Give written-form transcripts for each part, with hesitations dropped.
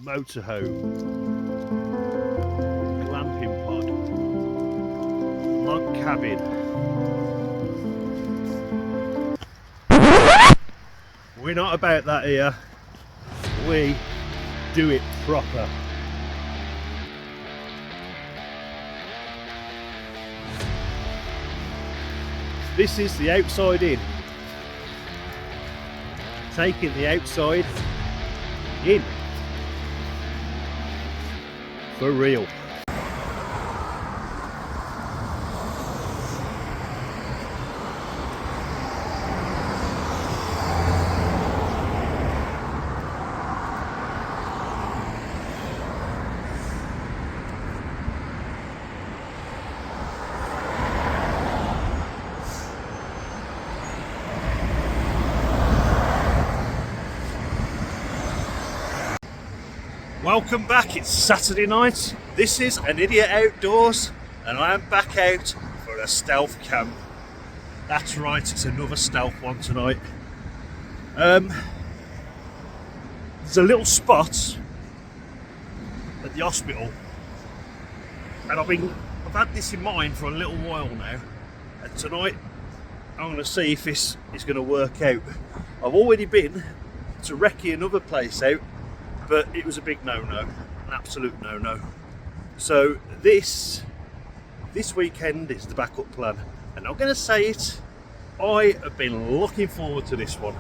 motorhome, glamping pod, log cabin. We're not about that here. We do it proper. This is the outside in. Taking the outside in. For real. Welcome back, it's Saturday night. This is An Idiot Outdoors and I am back out for a stealth camp. That's right, it's another stealth one tonight. There's a little spot at the hospital and I've had this in mind for a little while now, and tonight I'm going to see if this is going to work out. I've already been to recce another place out, but it was a big no-no, an absolute no-no. So this weekend is the backup plan, and I'm going to say it, I have been looking forward to this one.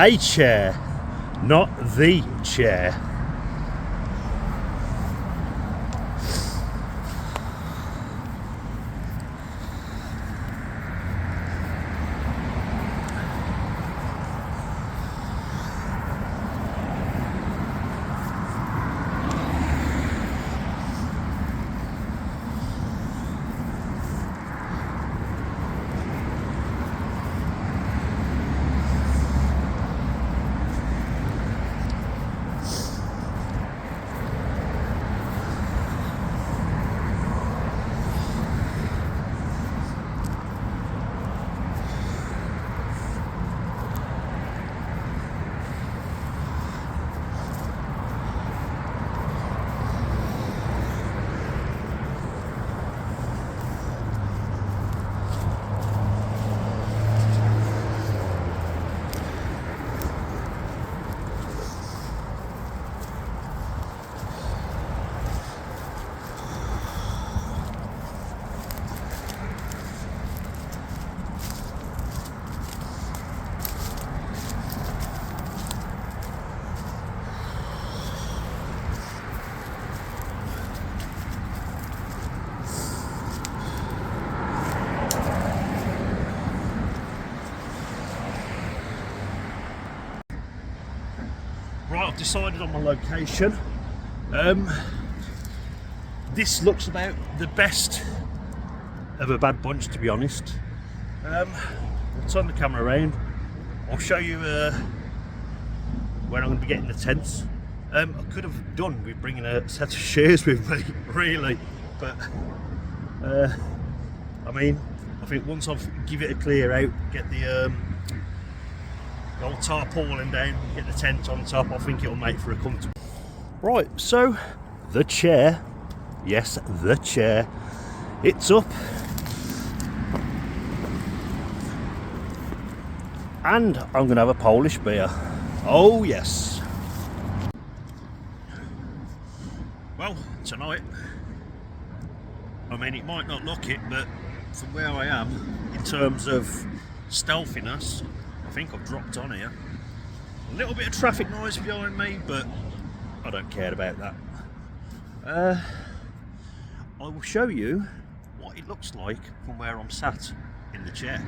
A chair, not the chair. I've decided on my location. This looks about the best of a bad bunch, to be honest. I'll turn the camera around. I'll show you where I'm going to be getting the tents. I could have done with bringing a set of shears with me, really, but I mean, I think once I've give it a clear out, get the old tarpaulin down, get the tent on top, I think it'll make for a comfortable. Right, so the chair, yes, the chair, it's up, and I'm going to have a Polish beer. Oh yes. Well, tonight, I mean, it might not look it, but from where I am, in terms of stealthiness, I think I've dropped on here. A little bit of traffic noise behind me, but I don't care about that. I will show you what it looks like from where I'm sat in the chair.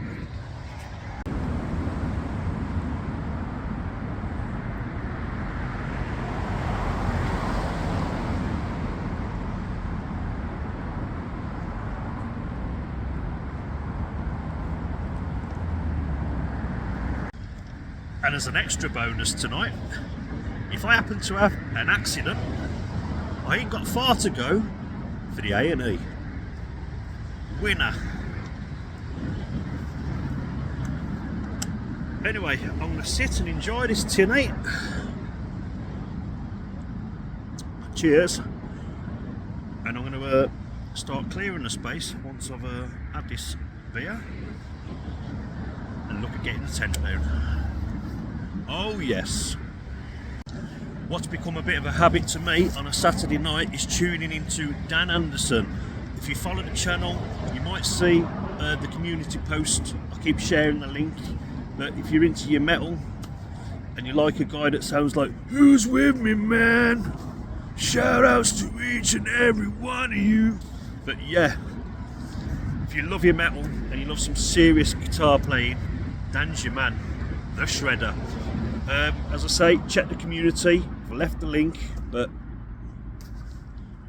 And as an extra bonus tonight, if I happen to have an accident, I ain't got far to go for the A&E. Winner. Anyway, I'm going to sit and enjoy this tinny. Cheers. And I'm going to start clearing the space once I've had this beer and look at getting the tent down. Oh yes. What's become a bit of a habit to me on a Saturday night is tuning into Dan Anderson. If you follow the channel, you might see the community post. I keep sharing the link. But if you're into your metal and you like a guy that sounds like, "Who's with me, man? Shout outs to each and every one of you." But yeah, if you love your metal and you love some serious guitar playing, Dan's your man, the shredder. As I say, check the community. I've left the link, but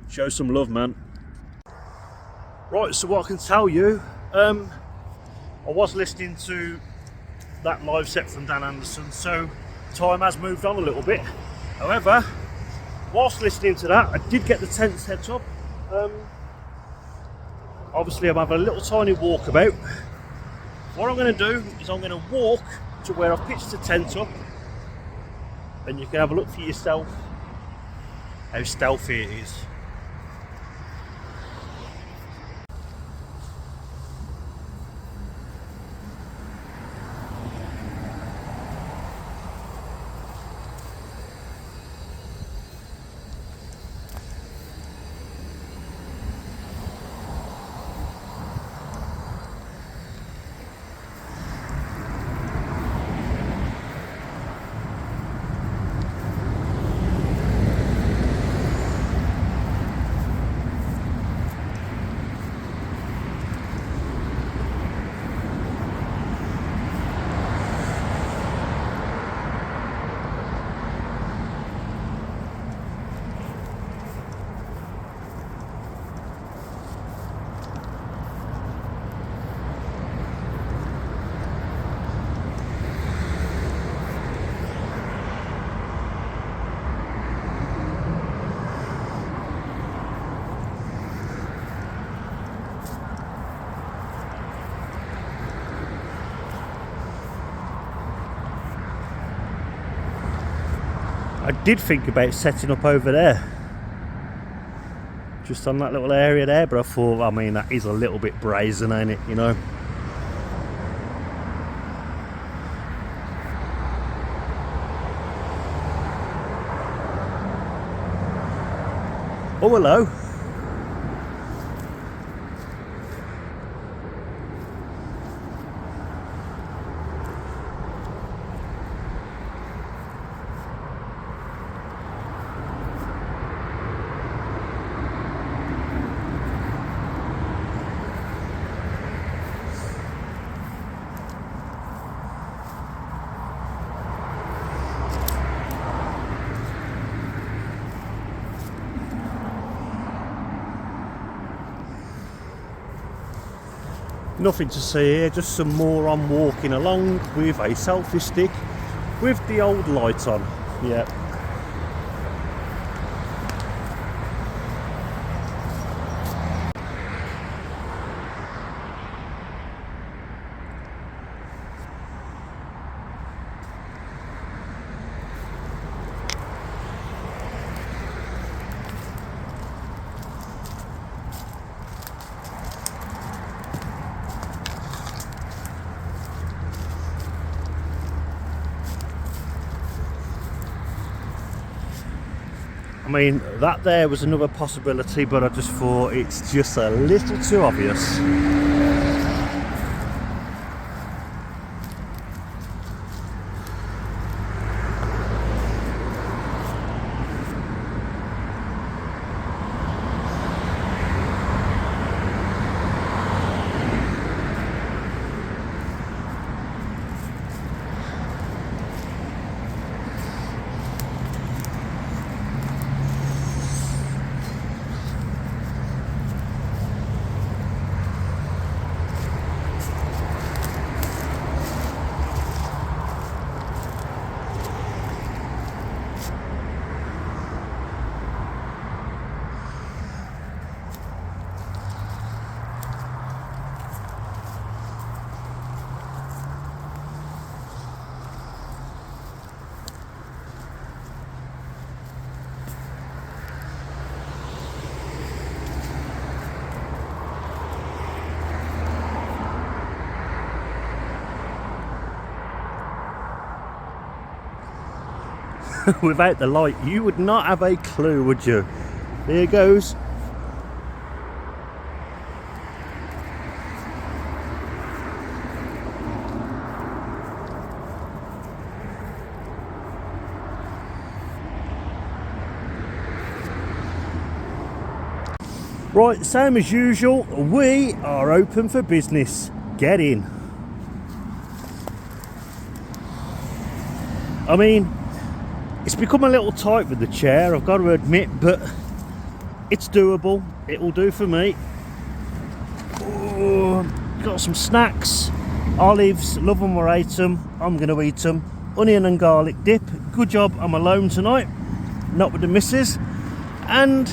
show some love, man. Right, so what I can tell you, I was listening to that live set from Dan Anderson, so time has moved on a little bit. However, whilst listening to that, I did get the tent set up. Obviously, I'm having a little tiny walkabout. What I'm going to do is I'm going to walk to where I've pitched the tent up, and you can have a look for yourself how stealthy it is. I did think about setting up over there, just on that little area there, but I thought, I mean, that is a little bit brazen, ain't it, you know? Oh, hello. Nothing to see here, just some moron walking along with a selfie stick with the old light on. Yeah. I mean, that there was another possibility, but I just thought it's just a little too obvious. Without the light, you would not have a clue, would you? There goes. Right, same as usual, we are open for business. Get in. I mean, it's become a little tight with the chair, I've got to admit, but it's doable. It will do for me. Oh, got some snacks, olives, love them or hate them. I'm going to eat them. Onion and garlic dip. Good job I'm alone tonight, not with the missus. And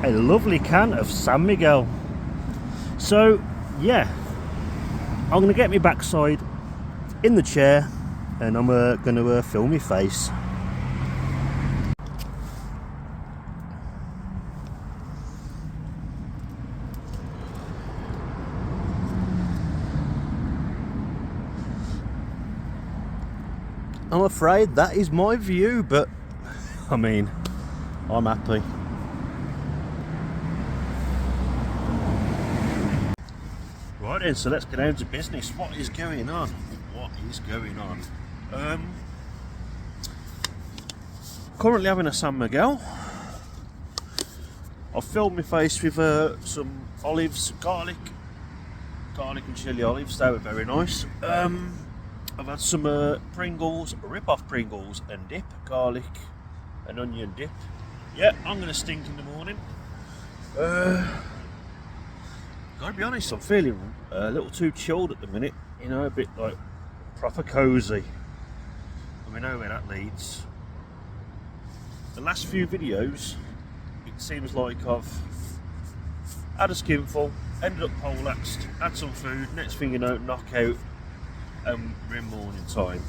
a lovely can of San Miguel. So yeah, I'm going to get my backside in the chair and I'm going to film my face. I'm afraid that is my view, but I mean, I'm happy. Right then, so let's get down to business. What is going on? What is going on? Currently having a San Miguel. I've filled my face with some olives, garlic and chili olives. They were very nice. I've had some Pringles, rip-off Pringles and dip, garlic and onion dip. Yeah, I'm going to stink in the morning. Gotta be honest, I'm feeling a little too chilled at the minute. You know, a bit like proper cosy. And we know where that leads. The last few videos, it seems like I've had a skinful, ended up poleaxed, had some food, next thing you know, knockout. We're in morning time.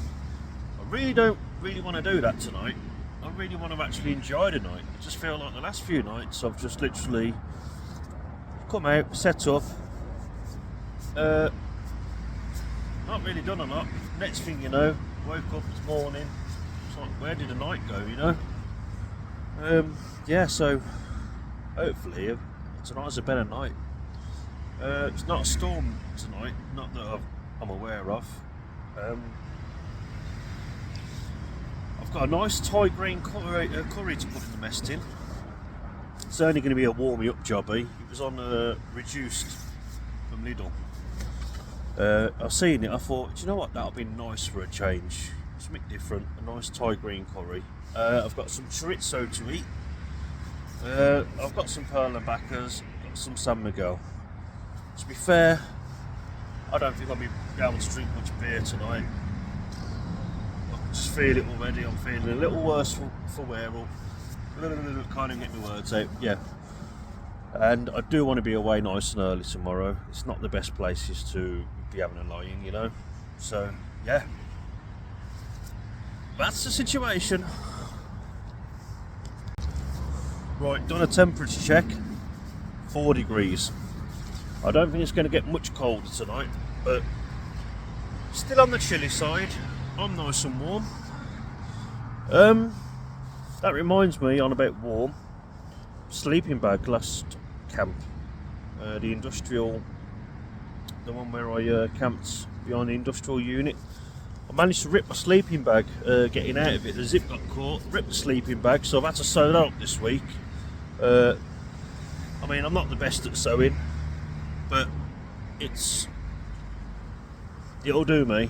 I really don't want to do that tonight. I really want to actually enjoy the night. I just feel like the last few nights I've just literally come out, set up, not really done a lot. Next thing you know, woke up this morning, it's like, where did the night go, you know? Yeah, so hopefully tonight's a better night. It's not a storm tonight, not that I'm aware of. I've got a nice Thai green curry to put in the mess tin. It's only going to be a warming up jobby. It was on reduced from Lidl. I've seen it, I thought, do you know what, that'll be nice for a change. Something different, a nice Thai green curry. I've got some chorizo to eat. I've got some pearl and backers, got some San Miguel. To be fair, I don't think I'll be able to drink much beer tonight. I can just feel it already. I'm feeling a little worse for wear. Can't even get my words out. Yeah. And I do want to be away nice and early tomorrow. It's not the best places to be having a lie-in, you know. So, yeah. That's the situation. Right, done a temperature check. 4 degrees. I don't think it's going to get much colder tonight, but still on the chilly side. I'm nice and warm. That reminds me, on about warm, sleeping bag last camp, the one where I camped behind the industrial unit. I managed to rip my sleeping bag getting out of it. The zip got caught, ripped the sleeping bag, so I've had to sew that up this week. I mean, I'm not the best at sewing, but it'll do me.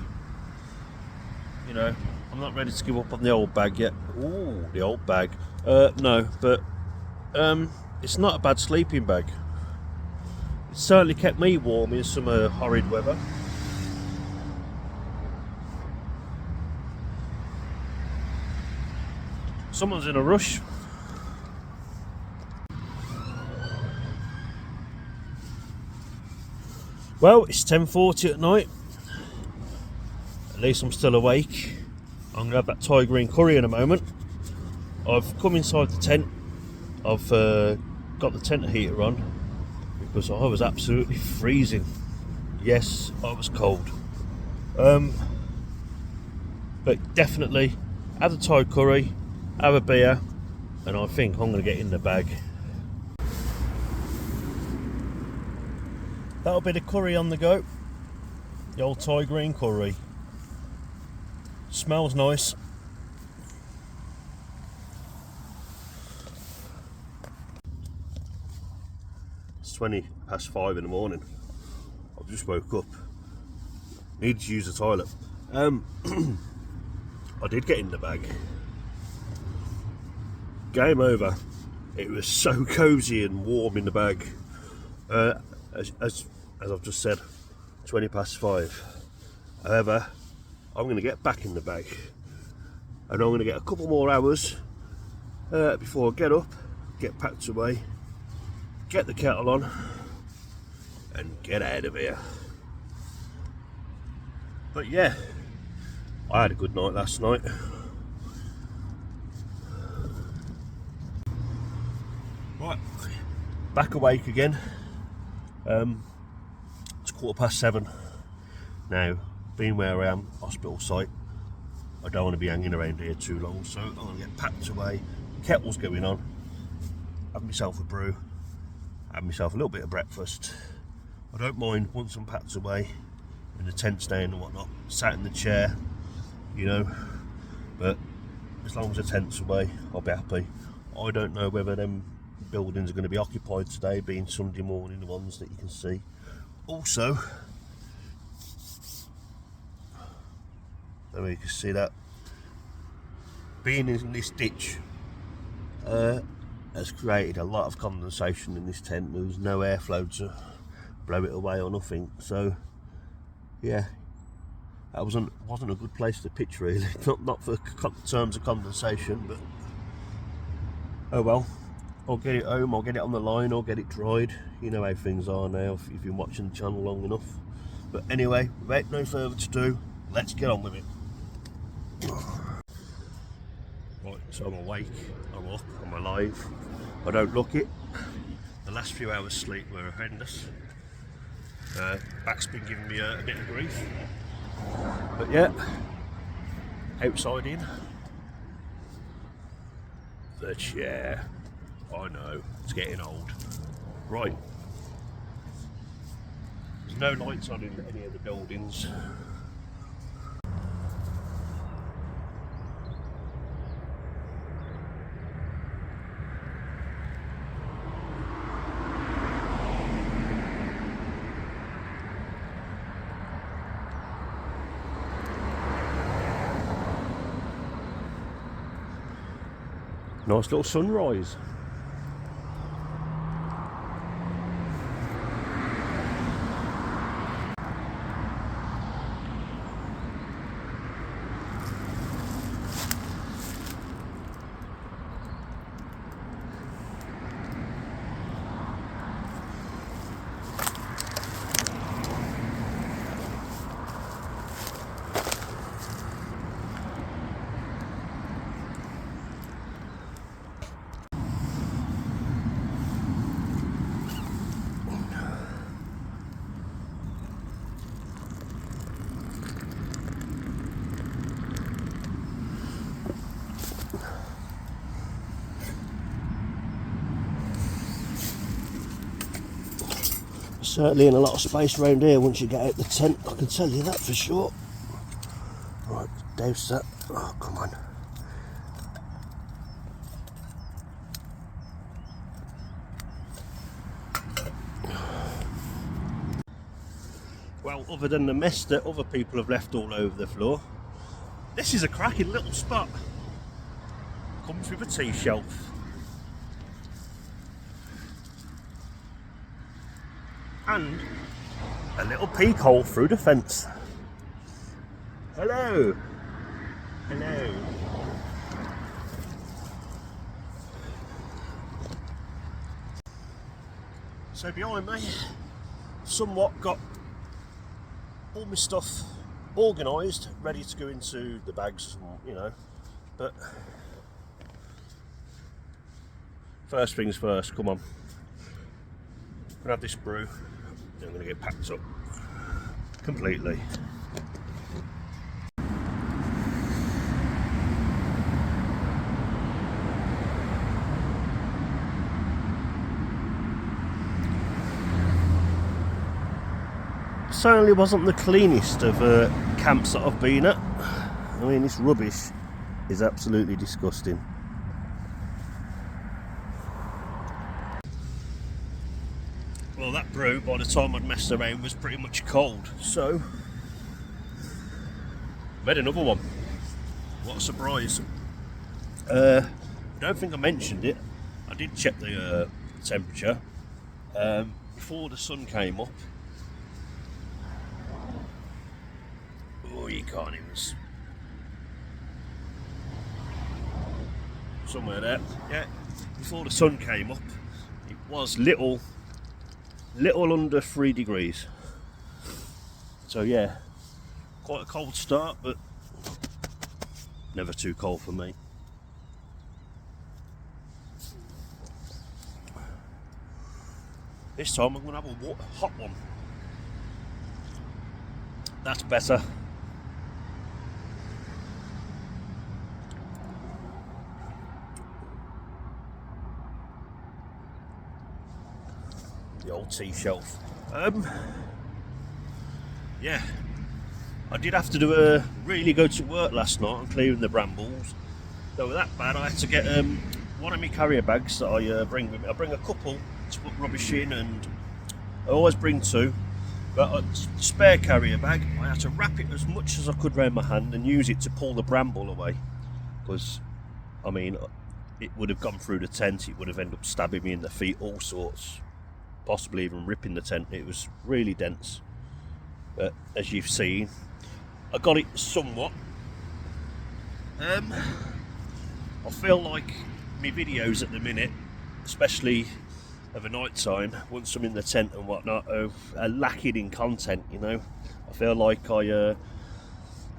You know, I'm not ready to give up on the old bag yet. Ooh, the old bag. No, but it's not a bad sleeping bag. It certainly kept me warm in some horrid weather. Someone's in a rush. Well, it's 10:40 at night. At least I'm still awake. I'm going to have that Thai green curry in a moment. I've come inside the tent. I've got the tent heater on because I was absolutely freezing. Yes, I was cold. But definitely have the Thai curry, have a beer, and I think I'm going to get in the bag. That'll be the curry on the go. The old Thai green curry. Smells nice. It's 5:20 in the morning. I've just woke up. Needed to use the toilet. I did get in the bag. Game over. It was so cosy and warm in the bag. As I've just said, 5:20. However, I'm going to get back in the bag, and I'm going to get a couple more hours before I get up, get packed away, get the kettle on, and get out of here. But yeah, I had a good night last night. Right, back awake again. It's 7:15 now. Being where I am, hospital site, I don't want to be hanging around here too long, so I'm going to get packed away. Kettle's going on. Have myself a brew. Have myself a little bit of breakfast. I don't mind once I'm packed away and the tent's down and whatnot, sat in the chair, you know. But as long as the tent's away, I'll be happy. I don't know whether them buildings are going to be occupied today, being Sunday morning, the ones that you can see. Also, there you can see that being in this ditch has created a lot of condensation in this tent. There was no airflow to blow it away or nothing, so yeah, that wasn't a good place to pitch really. not for terms of condensation, but oh well. I'll get it home, I'll get it on the line, I'll get it dried. You know how things are now if you've been watching the channel long enough. But anyway, without no further to do, let's get on with it. Right, so I'm awake, I'm up, I'm alive. I don't look it. The last few hours sleep were horrendous. Back's been giving me a bit of grief. But yeah, outside in. The chair. I know, it's getting old. Right. There's no lights on in any of the buildings. Nice little sunrise. Certainly in a lot of space around here once you get out the tent, I can tell you that for sure. Right, douse that. Oh, come on. Well, other than the mess that other people have left all over the floor, this is a cracking little spot. Comes with a tea shelf. And a little peek hole through the fence. Hello. Hello. So behind me, somewhat got all my stuff organised, ready to go into the bags, you know, but first things first, come on. I'm gonna have this brew, then I'm gonna get packed up completely. Certainly wasn't the cleanest of camps that I've been at. I mean, this rubbish is absolutely disgusting. Well, that brew, by the time I'd messed around, was pretty much cold, so made another one. What a surprise. I don't think I mentioned it. I did check the temperature before the sun came up. Oh, you can't even. Somewhere there. Yeah. Before the sun came up, it was little under 3 degrees. So yeah, quite a cold start, but never too cold for me. This time I'm going to have a hot one. That's better. The old tea shelf. Yeah, I did have to really go to work last night on clearing the brambles. They were that bad. I had to get one of my carrier bags that I bring with me. I bring a couple to put rubbish in, and I always bring 2. But a spare carrier bag, I had to wrap it as much as I could around my hand and use it to pull the bramble away. Because, I mean, it would have gone through the tent. It would have ended up stabbing me in the feet, all sorts. Possibly even ripping the tent. It was really dense, but as you've seen, I got it somewhat. I feel like my videos at the minute, especially of a night time, once I'm in the tent and whatnot, are lacking in content, you know. I feel like I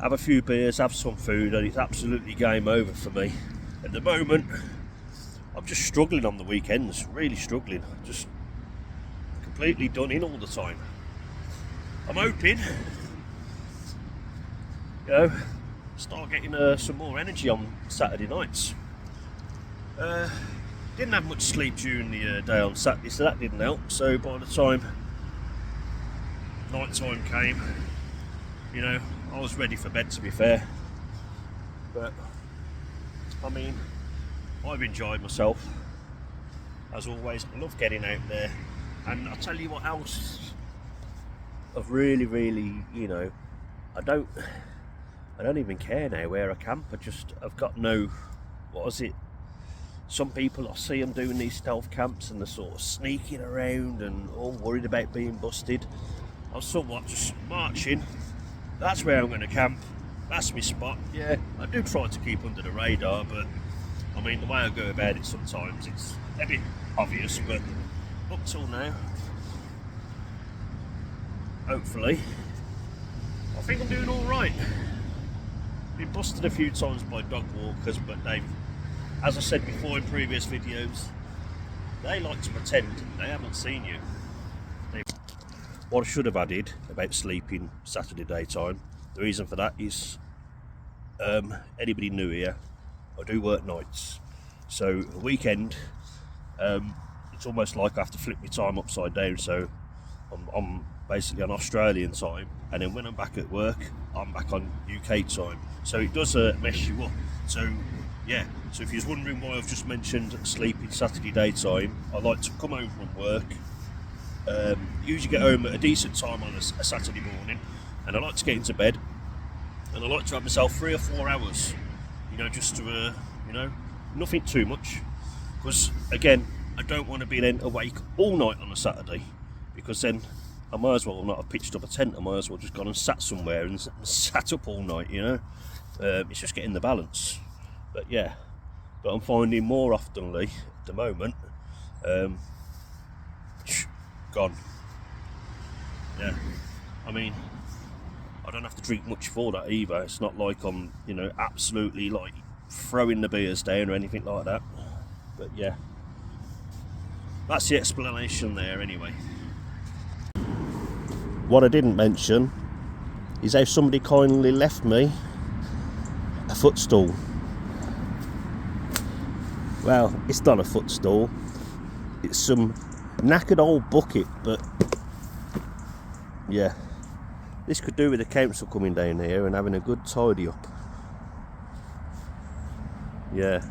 have a few beers, have some food, and it's absolutely game over for me. At the moment, I'm just struggling on the weekends, really struggling. Just completely done in all the time. I'm hoping, you know, start getting some more energy on Saturday nights. Didn't have much sleep during the day on Saturday, so that didn't help. So by the time night time came, you know, I was ready for bed, to be fair. But I mean, I've enjoyed myself as always. I love getting out there. And I'll tell you what else I've really, you know, I don't even care now where I camp. I've got no, what is it? Some people, I see them doing these stealth camps and they're sort of sneaking around and all worried about being busted. I'm somewhat just marching. That's where I'm going to camp. That's my spot. Yeah, I do try to keep under the radar, but I mean, the way I go about it sometimes, it's a bit obvious, but up till now, hopefully, I think I'm doing all right. Been busted a few times by dog walkers, but they've, as I said before in previous videos, they like to pretend they haven't seen you. What I should have added about sleeping Saturday daytime, the reason for that is, anybody new here, I do work nights, so the weekend, it's almost like I have to flip my time upside down. So I'm basically on Australian time, and then when I'm back at work, I'm back on UK time. So it does mess you up. So yeah, so if you're wondering why I've just mentioned sleeping Saturday daytime, I like to come home from work, usually get home at a decent time on a Saturday morning, and I like to get into bed, and I like to have myself 3 or 4 hours, just to, nothing too much, because again, I don't want to be then awake all night on a Saturday, because then I might as well not have pitched up a tent. I might as well just gone and sat somewhere and sat up all night, It's just getting the balance. But yeah, but I'm finding more oftenly at the moment, gone. Yeah, I mean, I don't have to drink much for that either. It's not like I'm, absolutely like throwing the beers down or anything like that. But yeah, that's the explanation there anyway. What I didn't mention is how somebody kindly left me a footstool. Well, it's not a footstool. It's some knackered old bucket, but yeah, this could do with the council coming down here and having a good tidy up. Yeah,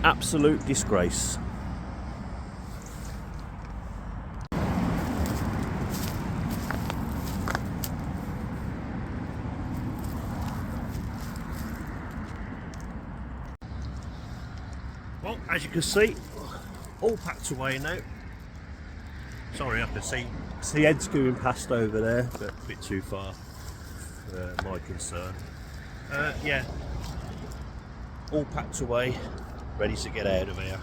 absolute disgrace. Well, as you can see, all packed away now. Sorry, I can see heads going past over there, but a bit too far for my concern. Yeah, all packed away, ready to get out of here.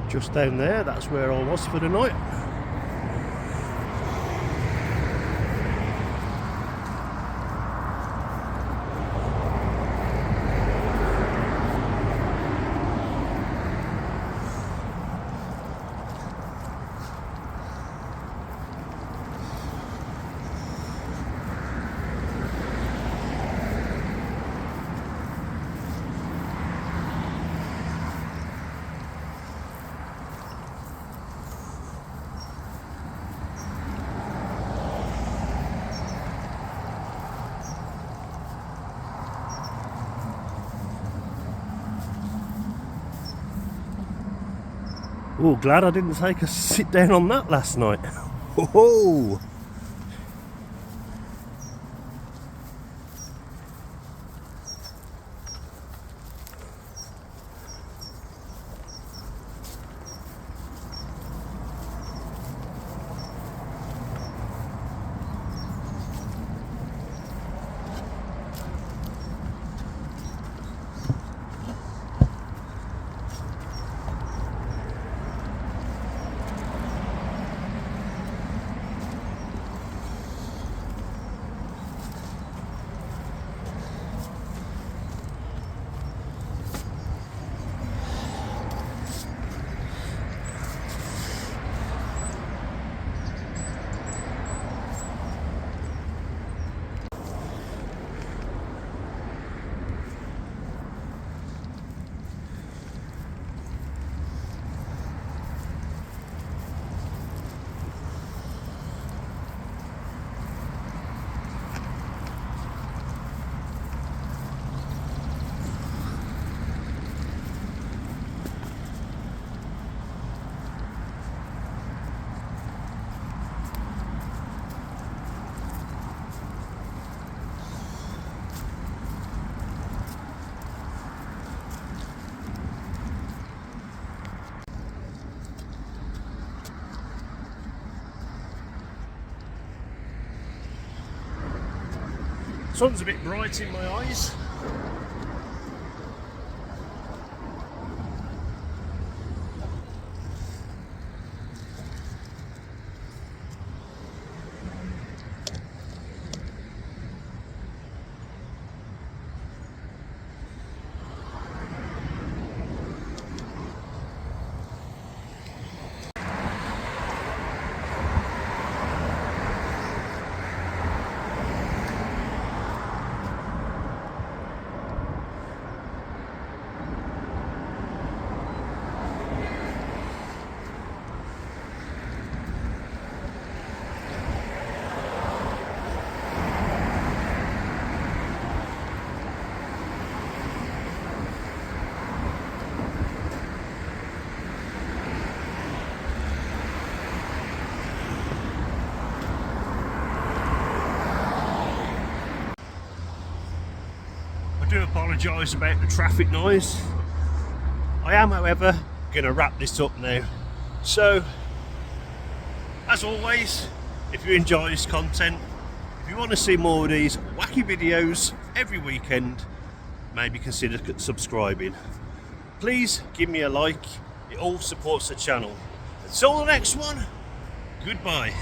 Just down there, that's where I was for the night. Oh, glad I didn't take a sit down on that last night. Oh, sun's a bit bright in my eyes. apologise about the traffic noise. I am, however, going to wrap this up now. So, as always, if you enjoy this content, if you want to see more of these wacky videos every weekend, maybe consider subscribing. Please give me a like, it all supports the channel. Until the next one, goodbye.